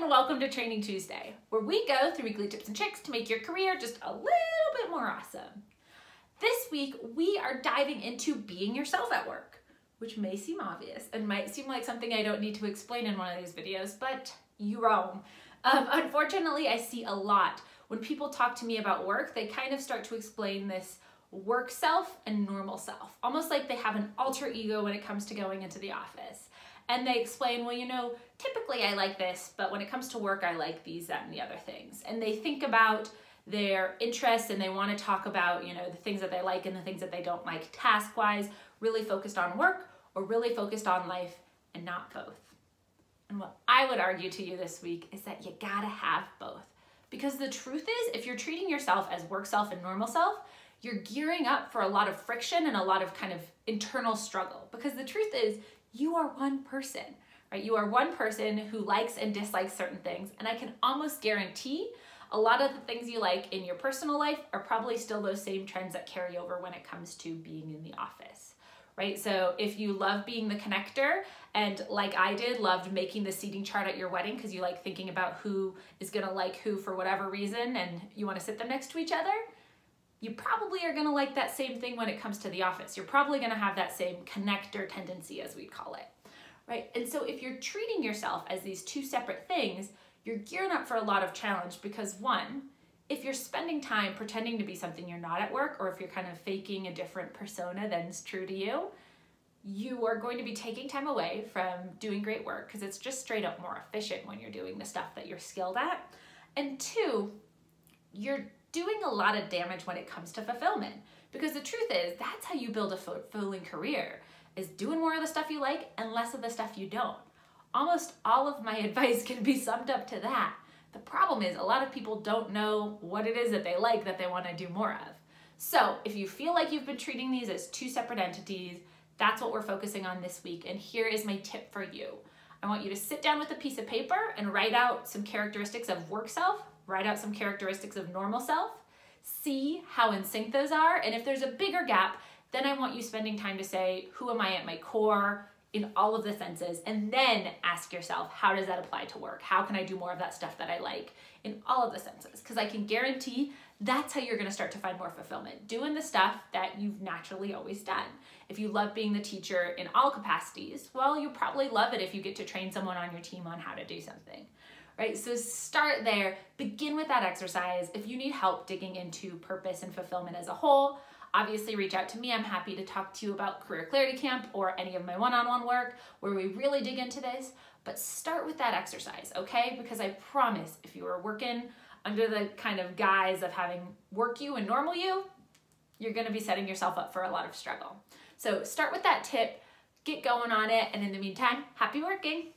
and welcome to Training Tuesday, where we go through weekly tips and tricks to make your career just a little bit more awesome. This week, we are diving into being yourself at work, which may seem obvious and might seem like something I don't need to explain in one of these videos, but you're wrong. Unfortunately, I see a lot. When people talk to me about work, they kind of start to explain this work self and normal self, almost like they have an alter ego when it comes to going into the office. And they explain, well, you know, typically I like this, but when it comes to work, I like these, that, and the other things. And they think about their interests and they want to talk about, you know, the things that they like and the things that they don't like task-wise, really focused on work or really focused on life and not both. And what I would argue to you this week is that you gotta have both. Because the truth is, if you're treating yourself as work self and normal self, you're gearing up for a lot of friction and a lot of kind of internal struggle. Because the truth is, you are one person, right? You are one person who likes and dislikes certain things. And I can almost guarantee a lot of the things you like in your personal life are probably still those same trends that carry over when it comes to being in the office, right? So if you love being the connector and like I did, loved making the seating chart at your wedding because you like thinking about who is gonna like who for whatever reason and you wanna sit them next to each other, you probably are gonna like that same thing when it comes to the office. You're probably gonna have that same connector tendency, as we'd call it, right? And so if you're treating yourself as these two separate things, you're gearing up for a lot of challenge because one, if you're spending time pretending to be something you're not at work, or if you're kind of faking a different persona than's true to you, you are going to be taking time away from doing great work because it's just straight up more efficient when you're doing the stuff that you're skilled at. And two, you're doing a lot of damage when it comes to fulfillment. Because the truth is, that's how you build a fulfilling career, is doing more of the stuff you like and less of the stuff you don't. Almost all of my advice can be summed up to that. The problem is a lot of people don't know what it is that they like that they want to do more of. So if you feel like you've been treating these as two separate entities, that's what we're focusing on this week. And here is my tip for you. I want you to sit down with a piece of paper and write out some characteristics of work self, write out some characteristics of normal self, see how in sync those are, and if there's a bigger gap, then I want you spending time to say, who am I at my core in all of the senses, and then ask yourself, how does that apply to work? How can I do more of that stuff that I like in all of the senses? Because I can guarantee that's how you're gonna start to find more fulfillment, doing the stuff that you've naturally always done. If you love being the teacher in all capacities, well, you probably love it if you get to train someone on your team on how to do something. Right? So start there, begin with that exercise. If you need help digging into purpose and fulfillment as a whole, obviously reach out to me. I'm happy to talk to you about Career Clarity Camp or any of my one-on-one work where we really dig into this, but start with that exercise, okay? Because I promise if you are working under the kind of guise of having work you and normal you, you're gonna be setting yourself up for a lot of struggle. So start with that tip, get going on it, and in the meantime, happy working.